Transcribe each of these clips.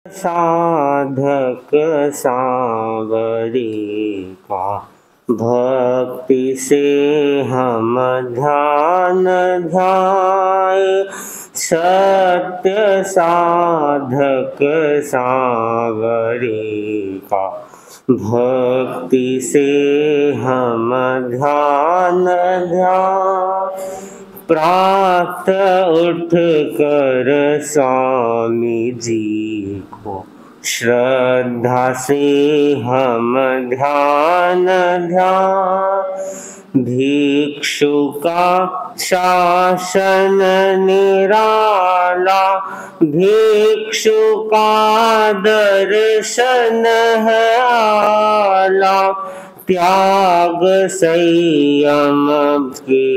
साधक सांवरी का भक्ति से हम ध्यान ध्याए। सत्य साधक सांवरी का भक्ति से हम ध्यान ध्याए। प्रात उठ कर स्वामी जी को श्रद्धा से हम ध्यान ध्यान। भिक्षु का शासन निराला, भिक्षु का दर्शन है आला। त्याग संयम की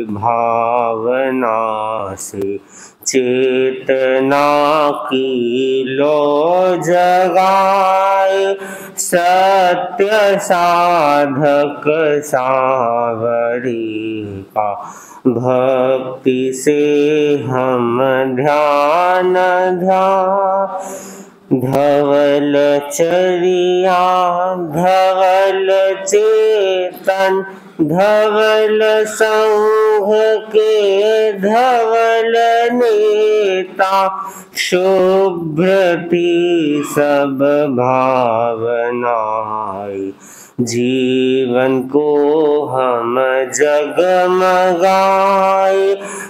भावना से चेतना की लो जगाए। सत्य साधक सांवरी का भक्ति से हम ध्यान ध्यान। धवल चरिया धवल चेतन, धवल संघ के धवल नेता। शुभ्रती सब भावनाएं, जीवन को हम जगमगाए।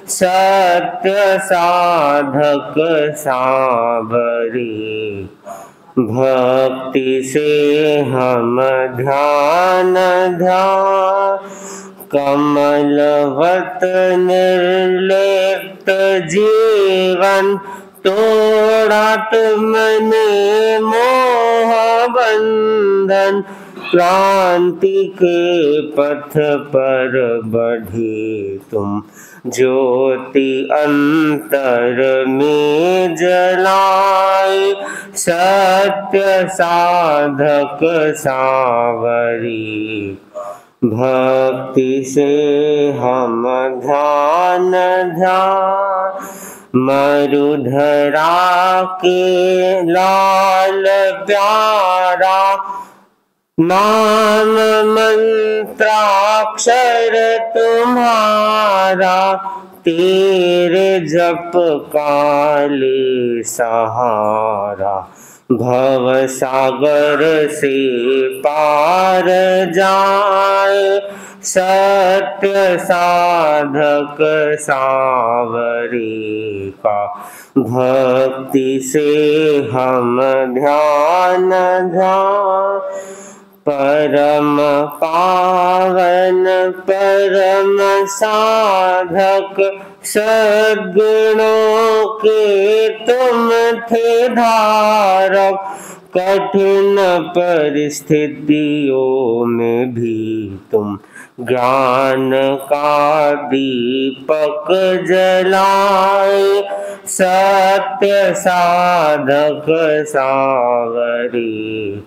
सत्य साधक सांवरी भक्ति से हम ध्यान ध्यान। कमलवत निर्लिप्त जीवन, तोड़ा तुमने मोह बंधन। क्रांति के पथ पर बढ़े तुम, ज्योति अंतर में जलाए। सत्य साधक सांवरी भक्ति से हम ध्यान ध्यान। मरुधरा के लाल प्यारा, नाम मंत्राक्षर तुम्हारा। तेरे जप काले सहारा, भव सागर से पार जाए। सत्य साधक सांवरी का भक्ति से हम ध्यान ध्यान। परम पावन परम साधक, सद्गुणों के तुम थे धारक। कठिन परिस्थितियों में भी तुम ज्ञान का दीपक जलाए। सत्य साधक सांवरी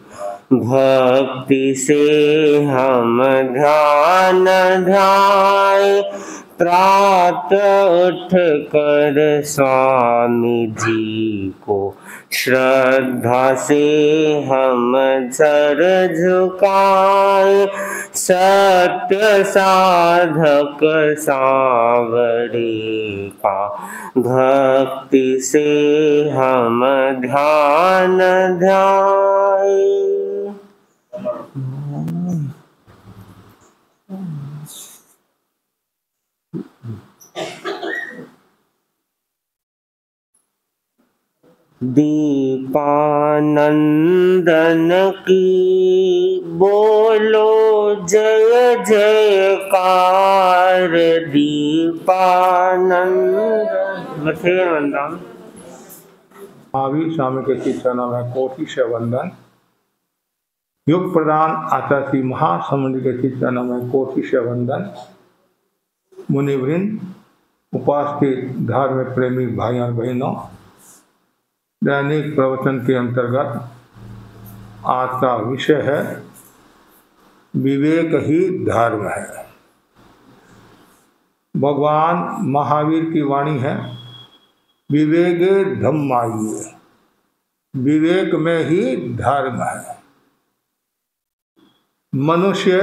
भक्ति से हम ध्यान ध्याए। प्रात उठ कर स्वामी जी को श्रद्धा से हम सर झुकाए। सत्य साधक सांवरी का भक्ति से हम ध्यान ध्याए। दीपानंदन की बोलो जय जयकार। दीपानंदन महावीर स्वामी के चरणों में कोटि से वंदन। युग प्रधान आचार्य श्री महासमुद्र के चरणों में कोटि से वंदन। मुनिवृंद, उपासक धार्मिक प्रेमी भाइयों और बहनों, दैनिक प्रवचन के अंतर्गत आज का विषय है विवेक ही धर्म है। भगवान महावीर की वाणी है, विवेके धम्माइये। विवेक में ही धर्म है। मनुष्य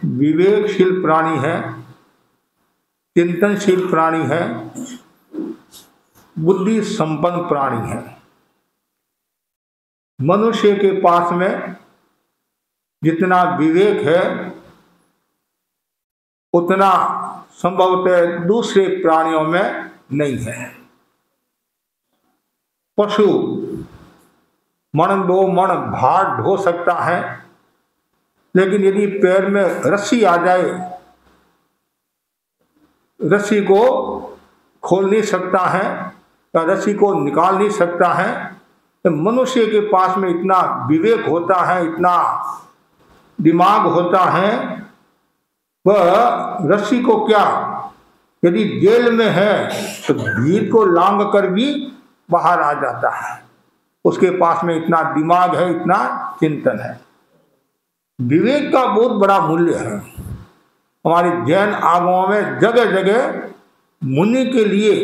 विवेकशील प्राणी है, चिंतनशील प्राणी है, बुद्धि संपन्न प्राणी है। मनुष्य के पास में जितना विवेक है उतना संभवतः दूसरे प्राणियों में नहीं है। पशु मन दो मन भार ढो सकता है, लेकिन यदि पैर में रस्सी आ जाए, रस्सी को खोल नहीं सकता है या रस्सी को निकाल नहीं सकता है। तो मनुष्य के पास में इतना विवेक होता है, इतना दिमाग होता है, वह रस्सी को क्या, यदि जेल में है तो भीड़ को लांग कर भी बाहर आ जाता है। उसके पास में इतना दिमाग है, इतना चिंतन है। विवेक का बहुत बड़ा मूल्य है। हमारे जैन आगमों में जगह जगह मुनि के लिए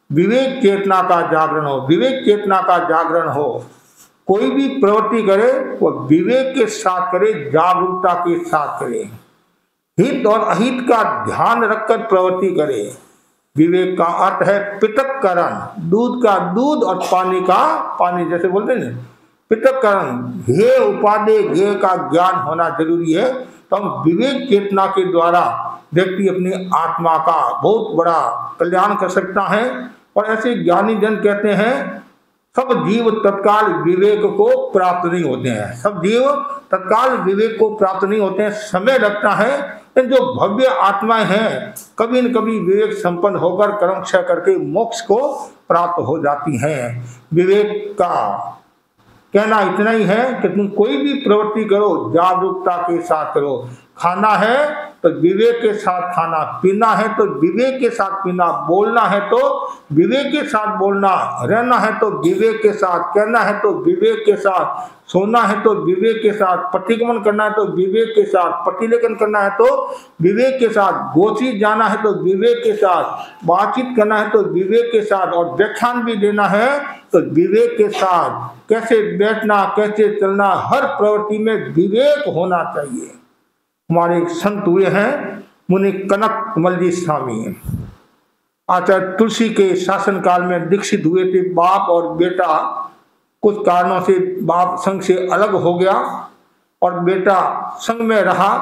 विवेक चेतना का जागरण हो, विवेक चेतना का जागरण हो। कोई भी प्रवृत्ति करे वो विवेक के साथ करे, जागरूकता के साथ करे, हित और अहित का ध्यान रखकर प्रवृत्ति करे। विवेक का अर्थ है पृथक्करण, दूध का दूध और पानी का पानी, जैसे बोलते हैं ना, पृथक्करण। हे उपादेय ज्ञेय का ज्ञान होना जरूरी है। तो हम विवेक चेतना के द्वारा व्यक्ति अपनी आत्मा का बहुत बड़ा कल्याण कर सकता है। और ऐसे ज्ञानी जन कहते हैं सब जीव तत्काल विवेक को प्राप्त नहीं होते हैं, सब जीव तत्काल विवेक को प्राप्त नहीं होते हैं, समय लगता है। जो भव्य आत्माएं हैं कभी न कभी विवेक संपन्न होकर कर्म क्षय करके मोक्ष को प्राप्त हो जाती हैं। विवेक का कहना इतना ही है कि तुम कोई भी प्रवृत्ति करो जागरूकता के साथ करो। खाना है तो विवेक के साथ खाना, पीना है तो विवेक के साथ पीना, बोलना है तो विवेक के साथ बोलना, रहना है तो विवेक के साथ, कहना है तो विवेक के साथ, सोना है तो विवेक के साथ, प्रतिगमन करना है तो विवेक के साथ, प्रतिलेखन करना है तो विवेक के साथ, गोची जाना है तो विवेक के साथ, बातचीत करना है तो विवेक के साथ, और व्याख्यान भी देना है तो विवेक के साथ। कैसे बैठना, कैसे चलना, हर प्रवृत्ति में विवेक होना चाहिए। हमारे एक संत हुए हैं मुनि कनकमल जी स्वामी, आचार्य तुलसी के शासन काल में दीक्षित हुए थे। बाप और बेटा कुछ कारणों से बाप संघ से अलग हो गया और बेटा संघ में रहा।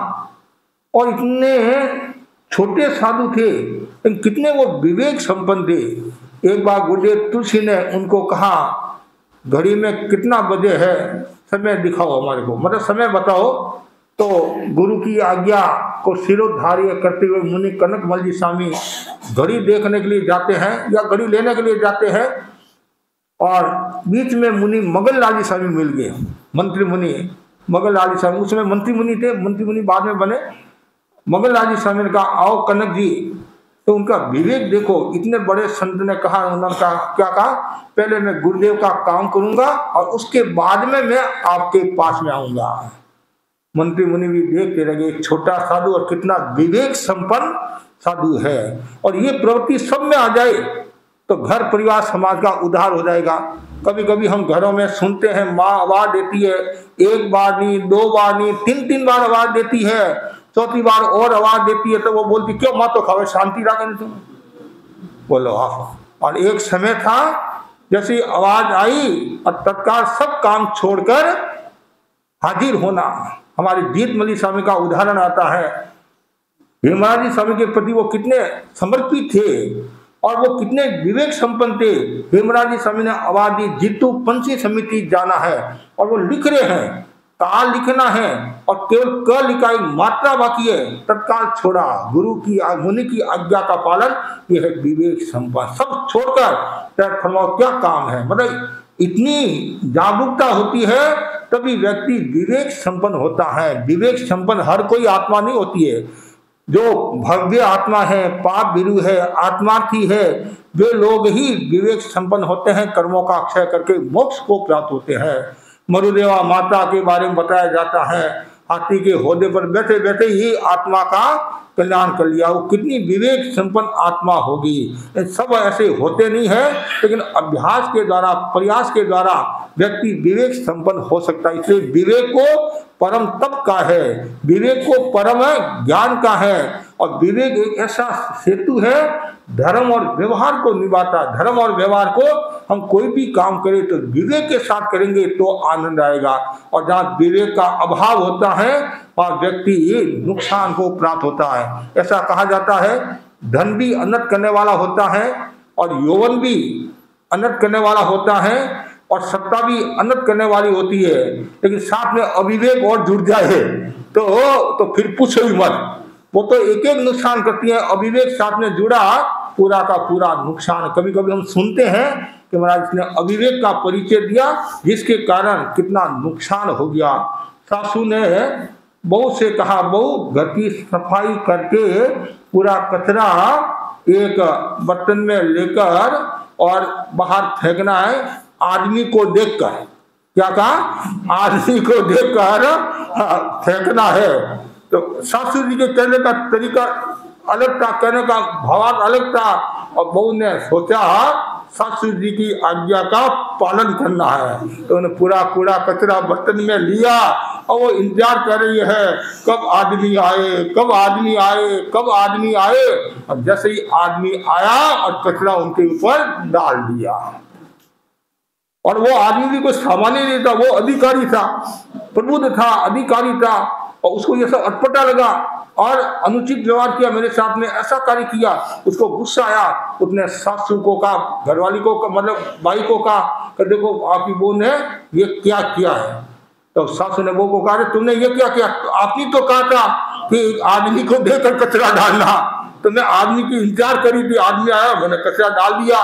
और इतने छोटे साधु थे लेकिन कितने वो विवेक संपन्न थे। एक बार गुरुदेव तुलसी ने उनको कहा, घड़ी में कितना बजे है, समय दिखाओ हमारे को, मतलब समय बताओ। तो गुरु की आज्ञा को शिरोधार्य करते हुए मुनि कनकमल जी स्वामी घड़ी देखने के लिए जाते हैं या घड़ी लेने के लिए जाते हैं। और बीच में मुनि मगन लाल जी स्वामी मिल गए, मंत्री मुनि मगन लाल जी स्वामी, उस समय मंत्री मुनि थे, मंत्री मुनि बाद में बने। मगन लाल जी स्वामी ने कहा, आओ कनक जी। तो उनका विवेक देखो, इतने बड़े संत ने कहा, उन्होंने कहा, क्या कहा, पहले मैं गुरुदेव का काम करूंगा और उसके बाद में मैं आपके पास में आऊंगा। मंत्री मुनि भी देखते रहे, छोटा साधु और कितना विवेक संपन्न साधु है। और ये प्रवृत्ति सब में आ जाए तो घर परिवार समाज का उद्धार हो जाएगा। कभी कभी हम घरों में सुनते हैं माँ आवाज देती है, एक बार नहीं, दो बार नहीं, तीन बार आवाज देती है, चौथी बार और आवाज देती है तो वो बोलती, क्यों माँ तो खावे, शांति रखे तुम, बोलो आप। और एक समय था जैसी आवाज आई और तत्काल सब काम छोड़कर हाजिर होना। हमारे जीतमली स्वामी का उदाहरण आता है। हेमराज जी स्वामी के प्रति वो कितने समर्पित थे और वो कितने विवेक संपन्न थे। हेमराज जी स्वामी ने आवाज दी, जीतू पंची समिति जाना है, और वो लिख रहे हैं, काल लिखना है और केवल क लिखा, एक मात्रा बाकी है, तत्काल छोड़ा। गुरु की मुनि की आज्ञा का पालन, ये है विवेक संपन्न। सब छोड़कर तय फरमाओ क्या काम है, मतलब इतनी जागरूकता होती है तभी व्यक्ति विवेक संपन्न होता है। विवेक संपन्न हर कोई आत्मा नहीं होती है। जो भव्य आत्मा है, पाप विरु है, आत्मार्थी है, वे लोग ही विवेक संपन्न होते हैं, कर्मों का अक्षय करके मोक्ष को प्राप्त होते हैं। मरुदेवा माता के बारे में बताया जाता है, हाथी के होदे पर बैठे बैठे ही आत्मा का कल्याण कर लिया, वो कितनी विवेक संपन्न आत्मा होगी। सब ऐसे होते नहीं है, लेकिन अभ्यास के द्वारा, प्रयास के द्वारा व्यक्ति विवेक संपन्न हो सकता है। इसलिए विवेक को परम तप का है, विवेक को परम ज्ञान का है, और विवेक एक ऐसा सेतु है धर्म और व्यवहार को निभाता। धर्म और व्यवहार को हम कोई भी काम करें तो विवेक के साथ करेंगे तो आनंद आएगा, और जहाँ विवेक का अभाव होता है वहाँ व्यक्ति नुकसान को प्राप्त होता है। ऐसा कहा जाता है धन भी अनर्थ करने वाला होता है, और यौवन भी अनर्थ करने वाला होता है, और सत्ता भी अनर्थ करने वाली होती है, लेकिन साथ में अविवेक और जुड़ जाए तो फिर पूछो ही मत, वो तो एक एक नुकसान करती है। अविवेक साथ में जुड़ा पूरा का पूरा नुकसान। कभी कभी हम सुनते हैं कि महाराज इसने अविवेक का परिचय दिया जिसके कारण कितना नुकसान हो गया। सासू ने बहू से कहा, बहू घर की सफाई करके पूरा कचरा एक बर्तन में लेकर और बाहर फेंकना है आदमी को देखकर। क्या कहा? आदमी को देखकर फेंकना है। तो सासू जी के कहने का तरीका अलग था, कहने का भावार्थ अलग था, और बहू ने सोचा सासू जी की आज्ञा का पालन करना है, तो उन्हें पूरा कूड़ा कचरा बर्तन में लिया, और वो इंतजार कर रही है कब आदमी आए, कब आदमी आए, कब आदमी आए। और जैसे ही आदमी आया और कचरा उनके ऊपर डाल दिया, और वो आदमी भी कोई सामान्य नहीं था, वो अधिकारी था, प्रबुद्ध था, अधिकारी था, और उसको ये सब अटपटा लगा और अनुचित व्यवहार किया, मेरे साथ में ऐसा कार्य किया। उसको गुस्सा आया, उसने सासू को कहा, घरवाली को मतलब भाई को कहा कि देखो आपकी बहू ने ये क्या किया है। तो सासू ने बहू को कहा तुमने ये क्या किया? आपने तो कहा था कि आदमी को देखकर कचरा डालना, तुमने आदमी की इंतजार करी थी, आदमी आया मैंने कचरा डाल दिया।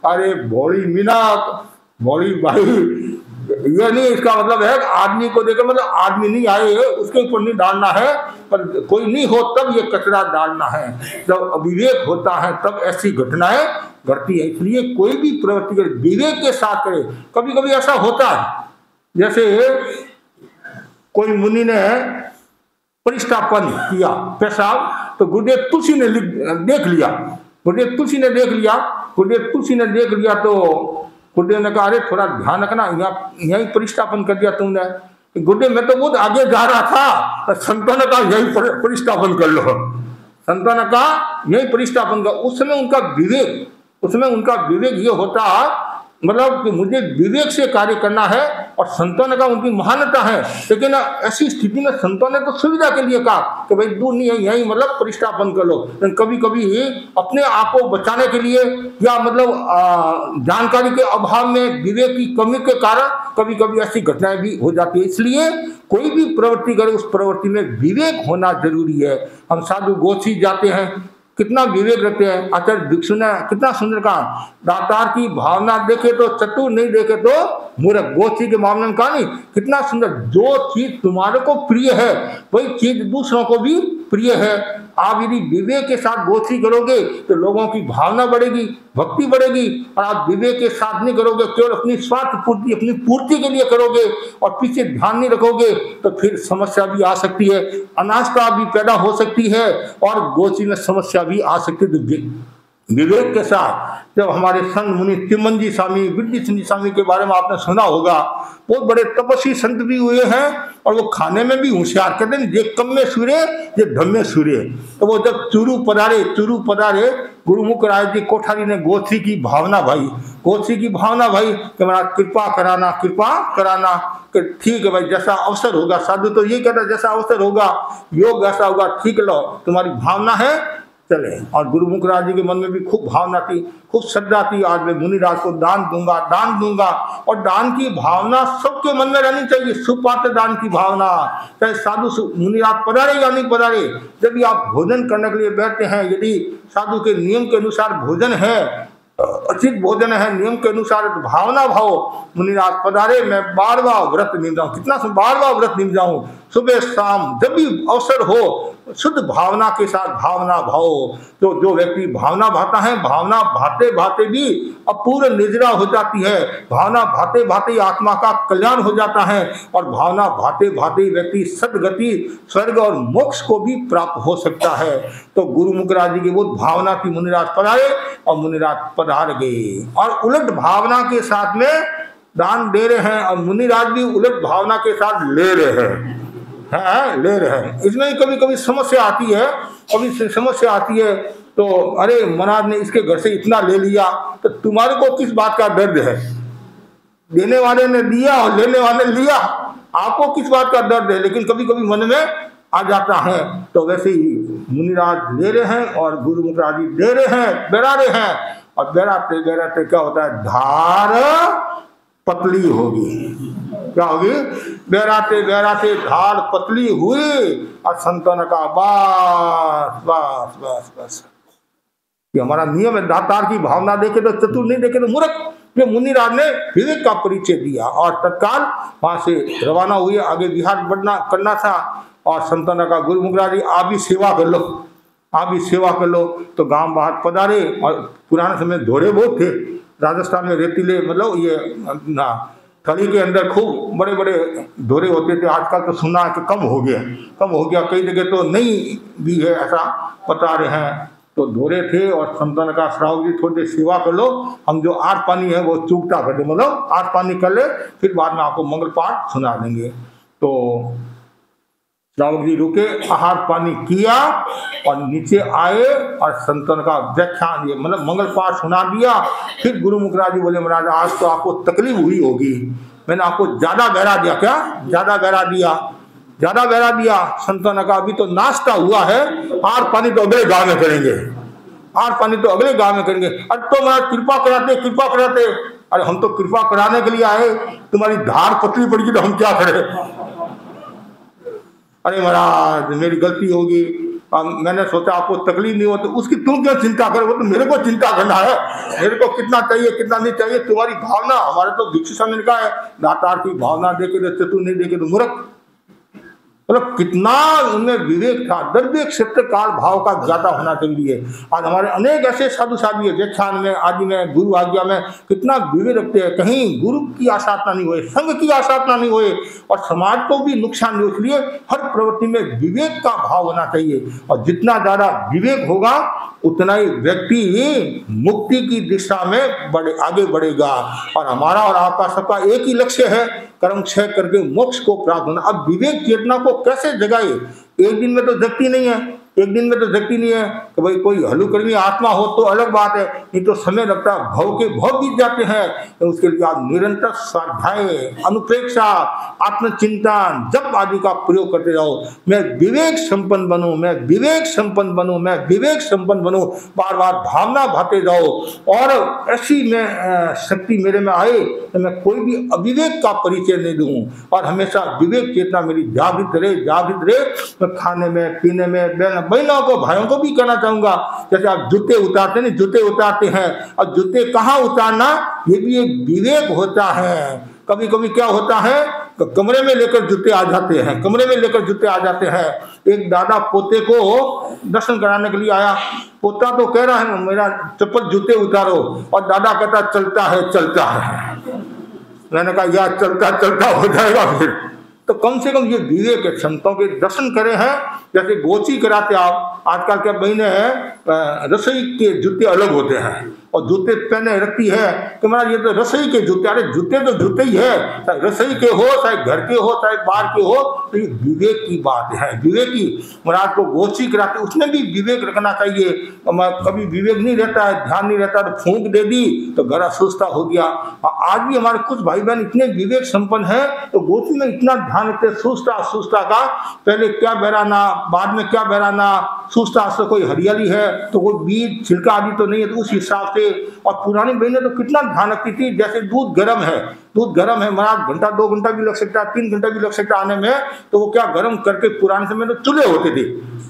अरे भोली मीनाक, भोली भाई, ये नहीं इसका मतलब है आदमी को देखकर, मतलब आदमी नहीं आए उसके ऊपर नहीं डालना है, पर कोई नहीं हो तब ये कचरा डालना है। जब अविवेक होता है तब ऐसी घटनाएं घटती है। इसलिए कोई भी प्रवृत्ति करे विवेक के साथ करे। कभी कभी ऐसा होता है, जैसे कोई मुनि ने परिष्टापन किया पेशाब, तो गुरुदेव तुलसी ने देख लिया, गुरुदेव तुलसी ने देख लिया, गुरुदेव तुलसी ने देख लिया, तो गुरुदेव ने कहा अरे थोड़ा ध्यान रखना, यही परिष्टापन कर दिया तुमने। गुरुदेव मैं तो बहुत आगे जा रहा था, संतों ने कहा यही परिष्टापन कर लो, संतों ने कहा यही परिष्टापन कर। उस समय उनका विवेक ये होता मतलब कि मुझे विवेक से कार्य करना है, और संतों ने कहा उनकी महानता है, लेकिन ऐसी स्थिति में संतों ने तो सुविधा के लिए कहा कि भाई दूर नहीं है, यही मतलब परिष्टापन कर लो। लेकिन कभी कभी अपने आप को बचाने के लिए या मतलब जानकारी के अभाव में, विवेक की कमी के कारण कभी कभी ऐसी घटनाएं भी हो जाती है। इसलिए कोई भी प्रवृत्ति करे उस प्रवृत्ति में विवेक होना जरूरी है। हम साधु गोची जाते हैं, कितना विवेक रखते हैं। आचार्य भिक्षु ने कितना सुंदर कहा, दातार की भावना देखे तो चतुर, नहीं देखे तो मूर्ख। गोची के मामले में कहा नहीं, कितना सुंदर, जो चीज तुम्हारे को प्रिय है वही चीज दूसरों को भी प्रिय है। आप यदि विवेक के साथ गोची करोगे तो लोगों की भावना बढ़ेगी, भक्ति बढ़ेगी, और आप विवेक के साथ नहीं करोगे, केवल अपनी स्वार्थ पूर्ति, अपनी पूर्ति के लिए करोगे और पीछे ध्यान नहीं रखोगे, तो फिर समस्या भी आ सकती है, अनास्था भी पैदा हो सकती है, और गोची में समस्या भी आ सकती है। विवेक के साथ जब हमारे संत मुनि तिम्मनजी स्वामी, विद्य सिंह स्वामी के बारे में आपने सुना होगा, बहुत बड़े तपस्वी संत भी हुए हैं, और वो खाने में भी होशियार, कहते हैं जे कम में सूर्य जे धम में सूर्य। तो वो जब चूरू पधारे गुरुमुख राय जी कोठारी ने गोची की भावना भाई कि महाराज कृपा कराना कि ठीक है भाई, जैसा अवसर होगा, साधु तो ये कहता जैसा अवसर होगा, योग ऐसा होगा, ठीक लो, तुम्हारी भावना है चले। और गुरुमुख राज जी के मन में भी खूब भावना थी, खूब श्रद्धा थी, आज मैं मुनिराज को दान दूंगा। और दान की भावना सबके मन में रहनी चाहिए, सुपात्र दान की भावना, चाहे साधु मुनिराज पधारे या नहीं पधारे। जब भी आप भोजन करने के लिए बैठते हैं, यदि साधु के नियम के अनुसार भोजन है, उचित भोजन है, नियम के अनुसार, तो भावना भाव, मुनिराज पधारे, मैं बारवा व्रत निभ जाऊं, कितना बारवा व्रत निभ जाऊं, सुबह शाम जब भी अवसर हो शुद्ध भावना के साथ भावना भाव, तो जो व्यक्ति भावना भाता है, भावना भाते भाते भी अपूर्ण निद्रा हो जाती है, भावना भाते भाते आत्मा का कल्याण हो जाता है, और भावना भाते भाते व्यक्ति सदगति स्वर्ग और मोक्ष को भी प्राप्त हो सकता है। तो गुरु मुखराज जी की वो भावना थी, मुनिराज पधारे और मुनिराज पधार गए, और उलट भावना के साथ में दान दे रहे हैं, और मुनिराज भी उलट भावना के साथ ले रहे हैं, ले रहे हैं। इसमें कभी कभी समस्या आती है, कभी समस्या आती है, तो अरे महाराज ने इसके घर से इतना ले लिया, तो तुम्हारे को किस बात का दर्द है? देने वाले ने दिया और लेने वाले ने लिया, आपको किस बात का दर्द है? लेकिन कभी कभी मन में आ जाता है। तो वैसे ही मुनिराज ले रहे हैं और गुरु मुखराज जी दे रहे हैं, बेरा रहे हैं, और बेराते बेराते क्या होता है, धार पतली होगी। क्या होगी? बेराते बेराते धार पतली हुई, और संतन का बस बस बस बस, ये हमारा नियम है। दातार की भावना देखे तो चतुर, नहीं देखे तो मूर्ख। ये मुनिराज ने विवेक का परिचय दिया और तत्काल वहां से रवाना हुए, आगे विहार बढ़ना करना था। और संतन का गुरु मुखराज जी, आप भी सेवा कर लो, आप भी सेवा कर लो। तो गांव बाहर पधारे, और पुराने समय घोड़े बहुत थे राजस्थान में, रेतीले मतलब ये ना थली के अंदर खूब बड़े बड़े धोरे होते थे। आजकल तो सुना कि कम हो गया, कई जगह तो नहीं भी है, ऐसा बता रहे हैं। तो धोरे थे, और संतन का श्रावक जी थोड़ी देर सेवा कर लो, हम जो आठ पानी है वो चूकता कर दे, मतलब आठ पानी कर ले, फिर बाद में आपको मंगल पाठ सुना देंगे। तो श्रावक जी रुके, आहार पानी किया और नीचे आए, और संतन का व्याख्यान ये मतलब मंगल पाठ सुना दिया। फिर गुरु मुखराज जी बोले, महाराज आज तो आपको तकलीफ हुई होगी, मैंने आपको ज्यादा बहरा दिया। क्या ज्यादा बहरा दिया? ज्यादा बहरा दिया। संतन का अभी तो नाश्ता हुआ है, आहार पानी तो अगले गांव में करेंगे, आहार पानी तो अगले गांव में करेंगे। अरे तो महाराज कृपा कराते, कृपा कराते। अरे हम तो कृपा कराने के लिए आए, तुम्हारी धार पतली पड़ गई तो हम क्या करें? अरे महाराज मेरी गलती होगी, मैंने सोचा आपको तकलीफ नहीं हो, तो उसकी तुम क्यों चिंता करो? वो तो मेरे को चिंता करना है, मेरे को कितना चाहिए कितना नहीं चाहिए, तुम्हारी भावना। हमारे तो भिक्षु समय लिखा है, दातार की भावना देखे तो चतुर, नहीं देखे तो मूर्ख। मतलब कितना उनमें विवेक था। दर्द क्षेत्र काल भाव का ज्यादा होना चाहिए। आज हमारे अनेक ऐसे साधु साधु है, व्याख्यान में आदि में गुरु आज्ञा में कितना विवेक रखते हैं, कहीं गुरु की आसाधना नहीं हुए, संघ की आसाधना नहीं हुए, और समाज को भी नुकसान नहीं। इसलिए हर प्रवृत्ति में विवेक का भाव होना चाहिए, और जितना ज्यादा विवेक होगा उतना ही व्यक्ति मुक्ति की दिशा में आगे बढ़ेगा। और हमारा और आपका सबका एक ही लक्ष्य है, कर्म क्षय करके मोक्ष को प्राप्त होना। अब विवेक चेतना को कैसे जगाए? एक दिन में तो जगती नहीं है, एक दिन में तो जगती नहीं है। कि भाई कोई हलुकर्मी आत्मा हो तो अलग बात है, नहीं तो समय लगता है, भव के भव बीत जाते हैं। तो उसके लिए आप निरंतर स्वाध्याय, अनुप्रेक्षा, आत्मचिंतन, जप आदि का प्रयोग करते जाओ। मैं विवेक संपन्न बनूं, मैं विवेक संपन्न बनूं, मैं विवेक संपन्न बनूं, बार बार भावना भाते जाओ। और ऐसी में शक्ति मेरे में आए तो मैं कोई भी अविवेक का परिचय नहीं दूं, और हमेशा विवेक चेतना मेरी जागृत रहे, जागृत रहे। मैं खाने में, पीने में, बहनों को, भाइयों को भी कहना चाहूंगा, जैसे आप जूते उतारते नहीं, जूते उतारते हैं, और जूते कहाँ उतारना ये भी एक विवेक होता है। कभी कभी क्या होता है, कमरे में लेकर जूते आ जाते हैं, कमरे में लेकर जूते आ जाते हैं। एक दादा पोते को दर्शन कराने के लिए आया, पोता तो कह रहा है मेरा चप्पल जूते उतारो, और दादा कहता चलता है चलता है। मैंने कहा यार चलता चलता हो जाएगा फिर। तो कम से कम ये विवेक है, संतों के दर्शन करे हैं। जैसे गोची कराते आप, आजकल क्या बहने हैं, रसोई के जूते अलग होते हैं, और जूते पहने रखती है कि महाराज ये तो रसोई के जूते। अरे जूते तो जूते ही है, चाहे रसोई के हो, चाहे घर के हो, चाहे बाहर के हो। तो ये विवेक की बात है, विवेक की। महाराज को गोची कराते, उसमें भी विवेक रखना चाहिए। कभी विवेक नहीं रहता है, ध्यान नहीं रहता, तो फूंक दे दी तो घर असुस्ता हो गया। आज भी हमारे कुछ भाई बहन इतने विवेक संपन्न है, तो गोची में इतना ध्यान रखते, सुस्ता का पहले क्या बहराना, बाद में क्या बहराना, सुस्ता से कोई हरियाली है तो कोई बीज छिलका आदि तो नहीं है, तो उस हिसाब से। और पुरानी बहनें तो कितना ध्यान रखती थी, जैसे दूध गर्म है, दूध गर्म है महाराज, घंटा 2 घंटा भी लग सकता है, 3 घंटा भी लग सकता है आने में, तो वो क्या गर्म करके, पुराने समय में तो चूल्हे होते थे,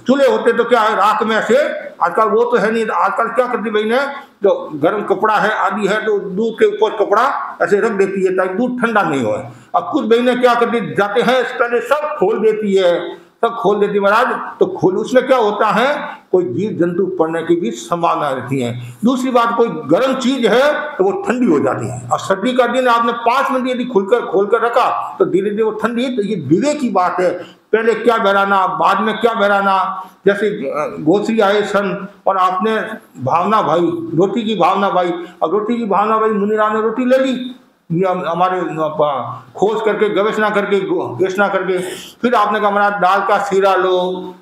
चूल्हे होते तो क्या है राख में ऐसे, आजकल वो तो है नहीं। आजकल क्या करती बहनें, जो गर्म कपड़ा है आदि है तो दूध के ऊपर कपड़ा ऐसे रख देती है ताकि दूध ठंडा नहीं हो। अब कुछ बहनें क्या करती, जाते हैं पहले सब खोल देती है, सब खोल देती महाराज। तो खोल उसमें क्या होता है, कोई जीव जंतु पड़ने की भी संभावना रहती है। दूसरी बात, कोई गर्म चीज है तो वो ठंडी हो जाती है, और सर्दी का दिन आपने 5 मिनट यदि खोल कर रखा तो धीरे धीरे वो ठंडी। तो ये विवेक की बात है, पहले क्या बहराना बाद में क्या बहराना। जैसे गोश्री आए सन और आपने भावना भाई, रोटी की भावना भाई, और रोटी की भावना भाई, मुनिराम ने रोटी ले ली, हमारे खोज करके गवेषणा करके फिर आपने कहा महाराज दाल का सीरा लो,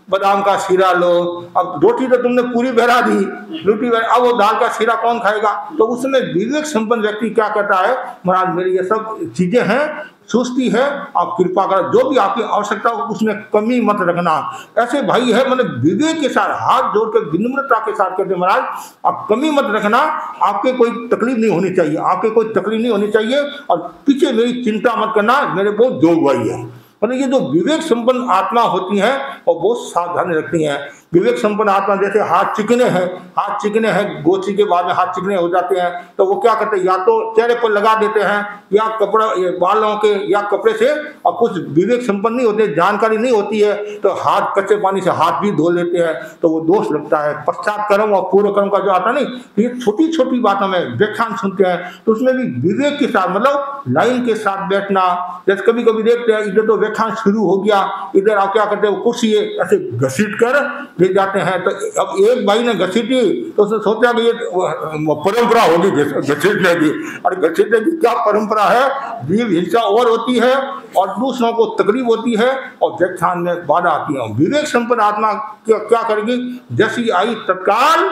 बादाम का सीरा लो। अब रोटी तो तुमने पूरी बहरा दी, अब वो दाल का सीरा कौन खाएगा। तो उसमें विवेक संपन्न व्यक्ति क्या करता है, महाराज मेरी ये सब चीजें हैं, सुस्ती है, आप कृपा कर, जो भी आपकी आवश्यकता हो उसमें कमी मत रखना। ऐसे भाई है, मतलब विवेक के साथ हाथ जोड़कर विनम्रता के साथ कहते महाराज आप कमी मत रखना, आपके कोई तकलीफ नहीं होनी चाहिए, आपके कोई तकलीफ नहीं होनी चाहिए, और पीछे मेरी चिंता मत करना, मेरे बहुत जोग भाई है। मतलब ये जो विवेक संपन्न आत्मा होती हैं और बहुत सावधानी रखती हैं। विवेक संपन्न आत्मा जैसे हाथ चिकने हैं, गोची के बाद में हाथ चिकने हो जाते हैं, तो वो क्या करते हैं, या तो चेहरे पर लगा देते हैं, या कपड़ा बालों के या कपड़े से, और कुछ विवेक संपन्न नहीं होते, जानकारी नहीं होती है, तो हाथ कच्चे पानी से हाथ भी धो लेते हैं, तो वो दोष लगता है। पश्चात कर्म और पूर्व कर्म का जो आता नहीं, ये छोटी छोटी बातों में व्याख्यान सुनते हैं, तो उसमें भी विवेक के साथ, मतलब लाइन के साथ बैठना। जैसे कभी कभी देखते हैं इधर तो व्याख्यान शुरू हो गया, इधर आप क्या करते हैं, वो कुर्सी ऐसे घसीट कर ले जाते हैं। तो अब एक भाई ने घसीटी तो उसने सोचा कि ये परंपरा होगी घसीटने की, और घसीटने की क्या परंपरा है, जीव हिंसा और होती है और दूसरों को तकलीफ होती है और व्याख्यान में बाधा आती है। विवेक संपन्न आत्मा क्या करेगी, जैसी आई तत्काल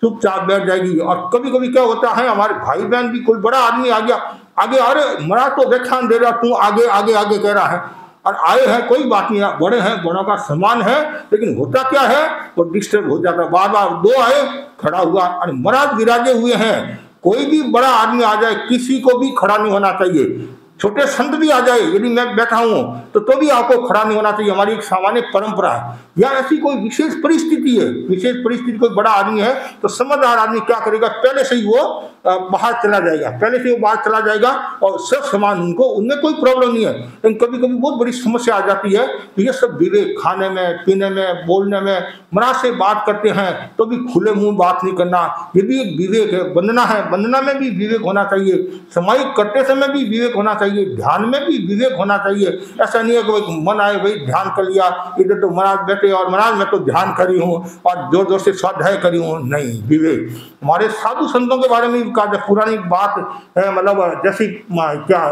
चुपचाप बैठ जाएगी। और कभी कभी क्या होता है, हमारे भाई बहन भी, कोई बड़ा आदमी आ गया आगे, अरे मरा तो व्याख्यान दे रहा, तू आगे आगे आगे कह रहा है, और आए हैं कोई बात नहीं, बड़े हैं, बड़ों का सम्मान है, लेकिन होता क्या है वो डिस्टर्ब हो जाता है। बार बार दो आए खड़ा हुआ, अरे महाराज विराजे हुए हैं, कोई भी बड़ा आदमी आ जाए किसी को भी खड़ा नहीं होना चाहिए, छोटे संत भी आ जाए यदि मैं बैठा हूं तो भी आपको खड़ा नहीं होना चाहिए, हमारी एक सामान्य परंपरा है। या ऐसी कोई विशेष परिस्थिति है, विशेष परिस्थिति, कोई बड़ा आदमी है तो समझदार आदमी क्या करेगा, पहले से ही वो बाहर चला जाएगा, और सब सामान उनमें कोई प्रॉब्लम नहीं है। लेकिन कभी कभी बहुत बड़ी समस्या आ जाती है, तो ये सब विवेक, खाने में, पीने में, बोलने में, महाराज से बात करते हैं तो भी खुले मुंह बात नहीं करना, ये भी एक विवेक है। वंदना में भी विवेक होना चाहिए, समाहिक करते समय भी विवेक होना चाहिए, ध्यान में भी विवेक होना चाहिए। ऐसा नहीं है कि मन आए वही ध्यान कर लिया, इधर तो महाराज बैठे और महाराज मैं तो ध्यान करी हूँ और जोर जोर से स्वाध्याय करी हूँ, नहीं। विवेक हमारे साधु संतों के बारे में का पुरानी बात है, मतलब जैसी क्या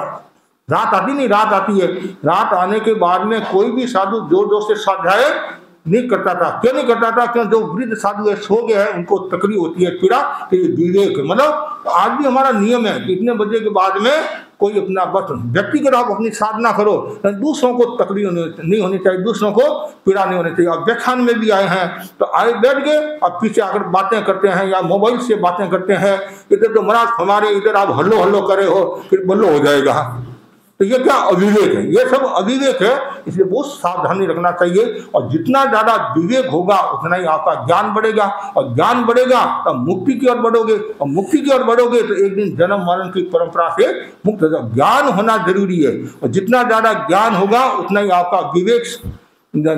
रात आती है, रात आने के बाद में कोई भी साधु जोर जोर से स्वाध्याय नहीं करता था। क्यों नहीं करता था, क्यों जो वृद्ध साधु है सो गए हैं, उनको तकलीफ होती है, पीड़ा, तो ये विवेक, मतलब आज भी हमारा नियम है कि इतने बजे के बाद में कोई अपना बस व्यक्तिगत आप अपनी साधना करो, दूसरों को तकलीफ नहीं होनी चाहिए, दूसरों को पीड़ा नहीं होनी चाहिए। अब व्याख्यान में भी आए हैं तो आए बैठ गए, अब पीछे आकर बातें करते हैं या मोबाइल से बातें करते हैं, इधर तो महाराज हमारे इधर आप हल्लो हल्लो करे हो, फिर बल्लो हो जाएगा, तो ये क्या अविवेक है, ये सब अविवेक है। इसलिए बहुत सावधानी रखना चाहिए, और जितना ज्यादा विवेक होगा उतना ही आपका ज्ञान बढ़ेगा, और ज्ञान बढ़ेगा तो मुक्ति की ओर बढ़ोगे, और मुक्ति की ओर बढ़ोगे तो एक दिन जन्म मरण की परंपरा से मुक्त हो जाओ। ज्ञान होना जरूरी है, और जितना ज्यादा ज्ञान होगा उतना ही आपका विवेक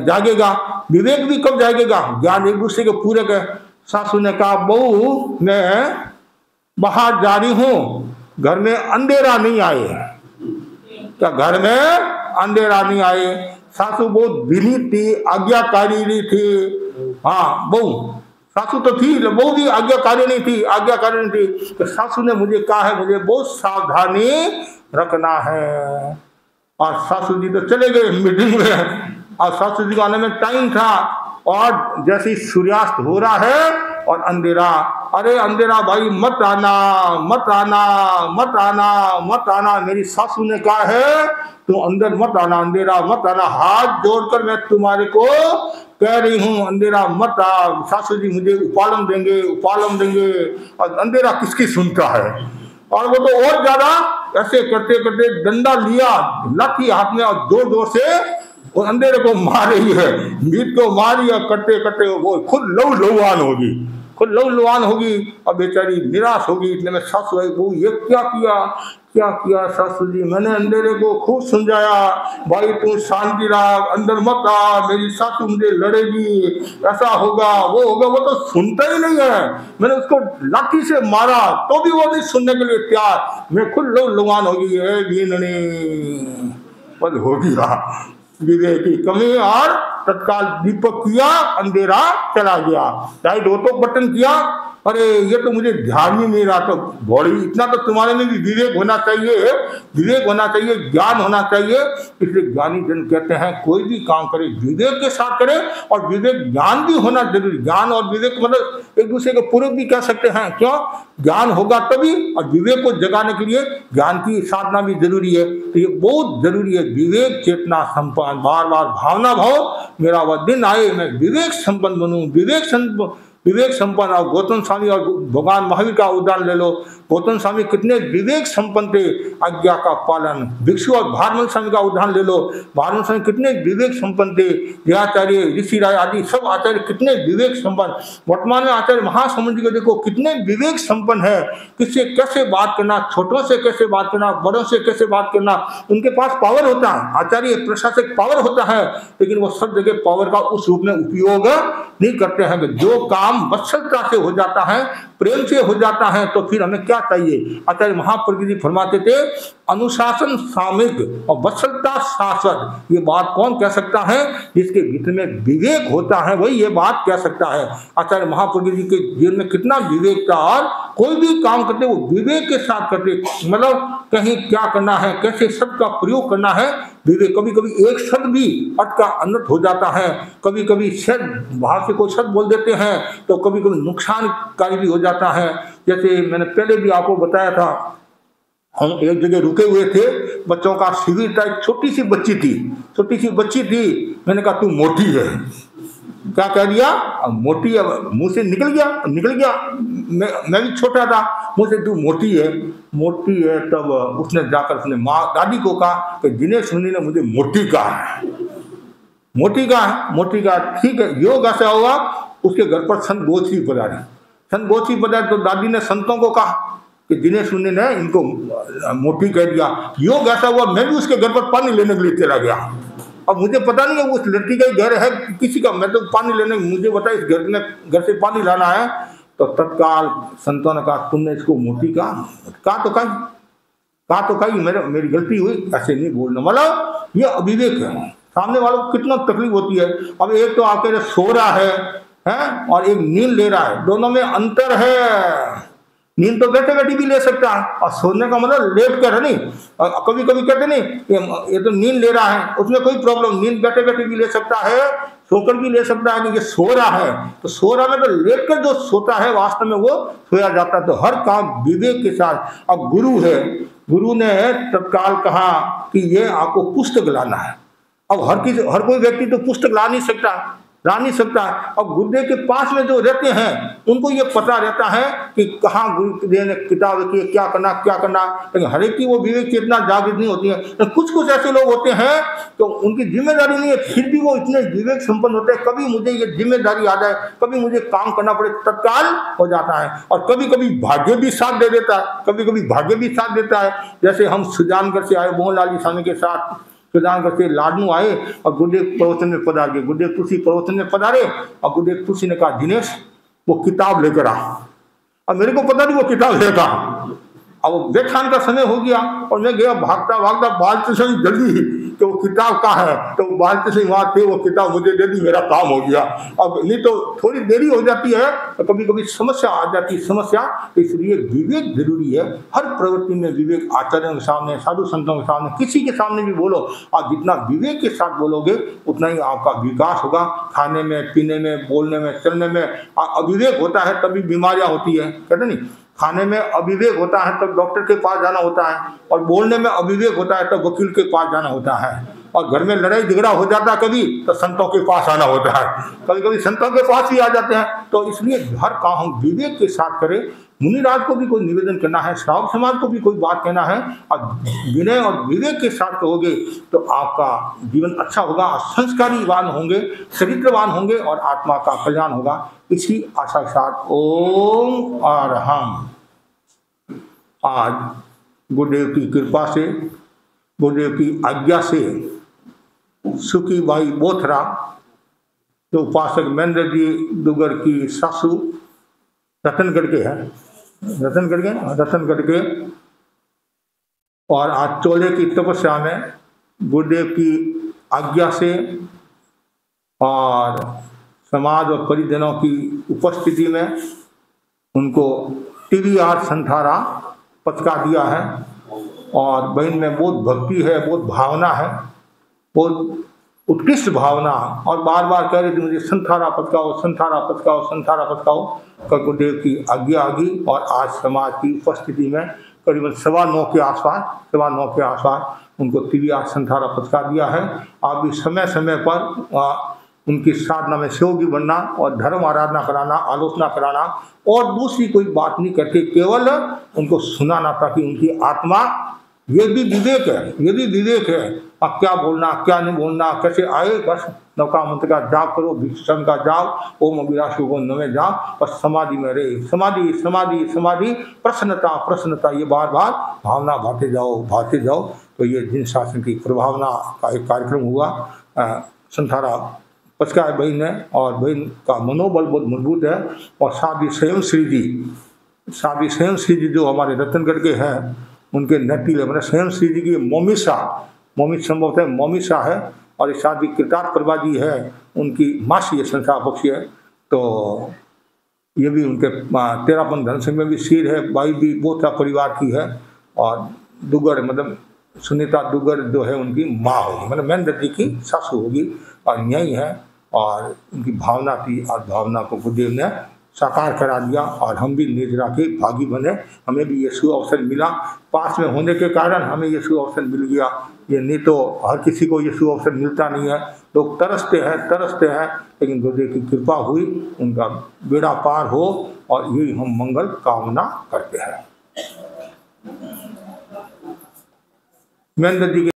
जागेगा। विवेक भी कब जागेगा, ज्ञान एक दूसरे के पूरक है। सासू ने कहा बहू मैं बाहर जा रही हूँ, घर में अंधेरा नहीं आए, क्या घर में अंधेरा नहीं आए। सासू बहुत विनीत थी, आज्ञाकारी थी। हाँ बहू, सासू तो थी, बहू भी आज्ञाकारी नहीं थी। तो सासू ने मुझे कहा है मुझे बहुत सावधानी रखना है, और सासू जी तो चले गए मीटिंग में, और सासू जी को आने में टाइम था, और जैसे सूर्यास्त हो रहा है और अंधेरा, अरे अंधेरा भाई मत आना। मेरी सासू ने कहा है तू अंदर मत आना, अंधेरा मत आना, हाथ जोड़कर मैं तुम्हारे को कह रही हूँ अंधेरा मत आ। सासू जी मुझे उपालम देंगे, और अंधेरा किसकी सुनता है। और वो तो और ज्यादा ऐसे करते करते डंडा लिया, लाठी हाथ में, और जोर जोर से वो अंधेरे को मार रही है, मीत को मारी, और करते करते वो खुद लहूलुहान होगी। खुद लौलवान होगी और बेचारी निराश होगी। इतने में सासू आई, बहू ये क्या किया क्या किया सासू जी? मैंने अंधेरे को खूब समझाया, भाई तू शांति रख, अंदर मत आ, मेरी सासू मुझे लड़ेगी, ऐसा होगा वो होगा। वो तो सुनता ही नहीं है। मैंने उसको लाठी से मारा तो भी वो नहीं सुनने के लिए तैयार। मैं खुद लौलवान होगी है बीननी पद हो गया। विवेक की कमी और तत्काल दीपक किया, अंधेरा चला गया। लाइट हो तो बटन किया, अरे ये तो मुझे ध्यान ही नहीं रहा। तो बॉडी इतना तो तुम्हारे में भी विवेक होना चाहिए, विवेक होना चाहिए, ज्ञान होना चाहिए। इसलिए ज्ञानी जन कहते हैं कोई भी काम करे विवेक के साथ करे, और विवेक ज्ञान भी होना जरूरी। ज्ञान और विवेक मतलब एक दूसरे के पूरक भी कह सकते हैं। क्यों? ज्ञान होगा तभी, और विवेक को जगाने के लिए ज्ञान की साधना भी जरूरी है। तो ये बहुत जरूरी है। विवेक चेतना संपन्न, बार बार भावना भाव मेरा वह दिन आए मैं विवेक संपन्न बनूं, विवेक संपन्न। और गौतम स्वामी और भगवान महावीर का उदाहरण ले लो। गौतम स्वामी कितने विवेक संपन्न थे, आज्ञा का पालन। भिक्षु और भारमल स्वामी का उदाहरण ले लो, भारमल स्वामी कितने विवेक संपन्न थे। जयाचार्य, ऋषि राय आदि सब आचार्य कितने विवेक संपन्न। वर्तमान में आचार्य महासमुद्र को देखो कितने विवेक संपन्न है। किससे कैसे बात करना, छोटों से कैसे बात करना, बड़ों से कैसे बात करना। उनके पास पावर होता है, आचार्य प्रशासक पावर होता है, लेकिन वो सब जगह पावर का उस रूप में उपयोग नहीं करते हैं। जो काम वत्सलता से हो जाता है, प्रेम से हो जाता है, तो फिर हमें क्या चाहिए? आचार्य महाप्रज्ञ जी फरमाते थे अनुशासन सामयिक और वत्सलता शाश्वत। ये बात कौन कह सकता है? जिसके भीतर में विवेक होता है वही ये बात कह सकता है। आचार्य महाप्रज्ञ जी के जीवन में कितना विवेक था, और कोई भी काम करते वो विवेक के साथ करते। मतलब कहीं क्या करना है, कैसे शब्द का प्रयोग करना है, विवेक। कभी कभी एक शब्द भी अर्थ का अनर्थ हो जाता है, कभी कभी शब्द बाहर से कोई शब्द बोल देते हैं तो कभी कभी नुकसानकारी भी हो जाता है। जैसे मैंने पहले भी आपको बताया था, हम एक जगह रुके हुए थे, बच्चों का शिविर था। एक छोटी सी बच्ची थी। मैंने कहा तू मोटी है। क्या कह दिया? मोटी है। मुंह से निकल गया। मैं भी छोटा था, मुंह से तू मोटी है। तब उसने जाकर अपने माँ दादी को कहा कि दिनेश मुनि ने मुझे मोटी कहा है। ठीक है, योग ऐसा हुआ। उसके घर पर संत गोची पधारी तो दादी ने संतों को कहा कि दिनेश मुनि ने इनको मोटी कह दिया। योग ऐसा हुआ, मैं भी उसके घर पर पानी लेने के लिए चला गया। अब मुझे पता नहीं है उस लड़की का घर है किसी का, मैं तो पानी लेने, मुझे बता इस घर से पानी लाना है। तो तत्काल संतों ने कहा तुमने इसको मोटी कहा तो कही मेरी गलती हुई, ऐसे नहीं बोलना। मतलब ये अविवेक है, सामने वालों को कितना तकलीफ होती है। अब एक तो आके सो रहा है और एक नींद ले रहा है, दोनों में अंतर है। नींद तो बैठे बैठे भी ले सकता है, और सोने का मतलब लेट कर है नहीं। कभी कभी कहते नहीं ये तो नींद ले रहा है, उसमें कोई प्रॉब्लम, नींद बैठे बैठे भी ले सकता है, सोकर भी ले सकता है। कि ये सो रहा है तो सो रहा है तो लेट कर जो सोता है वास्तव में वो सोया जाता है। तो हर काम विवेक के साथ। अब गुरु ने तत्काल कहा कि ये आपको पुस्तक लाना है। अब हर कोई व्यक्ति तो पुस्तक ला नहीं सकता। अब गुरुदेव के पास में जो रहते हैं उनको ये पता रहता है कि कहाँ गुरुदेव ने किताब रखी है, क्या करना। लेकिन हर एक की वो विवेक चेतना जागृत नहीं होती है। कुछ ऐसे लोग होते हैं तो उनकी जिम्मेदारी नहीं है, फिर भी वो इतने विवेक संपन्न होते हैं। कभी मुझे ये जिम्मेदारी आ जाए, कभी मुझे काम करना पड़े, तत्काल हो जाता है। और कभी कभी भाग्य भी साथ दे देता है। जैसे हम सुजानगढ़ से आए मोहनलाल स्वामी के साथ, सुजानगढ़ से लाडनू आए और गुरुदेव प्रवचन में पधार गए। गुरुदेव तुलसी प्रवचन में पधारे और गुरुदेव तुलसी ने कहा दिनेश वो किताब लेकर आ। अब मेरे को पता नहीं वो किताब लेगा। अब व्याख्यान का समय हो गया और मैं गया भागता बाल से जल्दी तो वो किताब कहाँ है, तो बाल से वहाँ थे, वो किताब मुझे दे दी, मेरा काम हो गया। अब नहीं तो थोड़ी देरी हो जाती है तो कभी कभी समस्या आ जाती है। इसलिए विवेक जरूरी है। हर प्रवृत्ति में विवेक, आचार्यों के सामने, साधु संतों के सामने, किसी के सामने भी बोलो। आप जितना विवेक के साथ बोलोगे उतना ही आपका विकास होगा। खाने में, पीने में, बोलने में, चलने में अविवेक होता है तभी बीमारियां होती है, कहते नहीं। खाने में अविवेक होता है तब डॉक्टर के पास जाना होता है, और बोलने में अविवेक होता है तब वकील के पास जाना होता है। और घर में लड़ाई झगड़ा हो जाता कभी तो संतों के पास आना होता है, कभी कभी संतों के पास भी आ जाते हैं। तो इसलिए हर काम हम विवेक के साथ करें। मुनिराज को भी कोई निवेदन करना है, श्रावक समाज को भी कोई बात कहना है, और विनय और विवेक के साथ कहोगे तो आपका जीवन अच्छा होगा, संस्कारीवान होंगे, चरित्रवान होंगे और आत्मा का कल्याण होगा। इसी आशा के साथ ओम अरहम। आज गुरुदेव की कृपा से, गुरुदेव की आज्ञा से सुखी बाई बोथरा जो उपासक महेंद्र जी दुगर की सासू रतनगढ़ के हैं, रतनगढ़ के, और आज चोले की तपस्या में गुरुदेव की आज्ञा से और समाज और परिजनों की उपस्थिति में उनको TVR संथारा पचका दिया है। और बहन में बहुत भक्ति है, बहुत भावना है, बहुत उत्कृष्ट भावना, और बार बार कह रही थी मुझे संथारा पचकाओ, संथारा पचकाओ, संथारा पचकाओ। गुरुदेव की आज्ञा आ गई और आज समाज की उपस्थिति में करीबन 9:15 के आसपास उनको TVR संथारा पचका दिया है। आप भी समय समय पर उनकी साधना में सहयोगी बनना और धर्म आराधना कराना, आलोचना कराना, और दूसरी कोई बात नहीं करके केवल उनको सुनाना, ताकि उनकी आत्मा, ये भी विवेक है, ये भी विवेक है। अब क्या बोलना, क्या नहीं बोलना, कैसे आए, बस नौका मंत्र का जाप करो, भीष्म का जाप, ओम अभिलाष को नवे जाप, बस समाधि में रहे, समाधि समाधि समाधि, प्रसन्नता प्रसन्नता, ये बार बार भावना भाते जाओ। तो ये जिन शासन की प्रभावना का एक कार्यक्रम हुआ, संथारा पचका है बहन ने, और बहन का मनोबल बहुत मजबूत है। और साथ ही स्वयं श्री जी जो हमारे रतनगढ़ के हैं, उनके नतीले मैंने स्वयं श्री जी की मोमित संभवतः मोमिसा है, और इस साथ ही कृतार्थ प्रभा जी है, उनकी मासी है, संस्थापक है। तो ये भी उनके 13पन धन संघ में भी सिर है, बाई भी बोथा परिवार की है। और दुगर मतलब सुनीता दुगर जो है उनकी माँ होगी, मतलब महेंद्र जी की सासू होगी, और यही है। और उनकी भावना थी, और भावना को गुरुदेव ने साकार करा दिया, और हम भी निर्जरा के भागी बने। हमें भी ये शुभ अवसर मिला, पास में होने के कारण हमें ये शुभ अवसर मिल गया। ये नहीं तो हर किसी को ये शुभ अवसर मिलता नहीं है, लोग तरसते हैं, लेकिन गुरुदेव की कृपा हुई, उनका बेड़ा पार हो, और यही हम मंगल कामना करते हैं। महेंद्र जी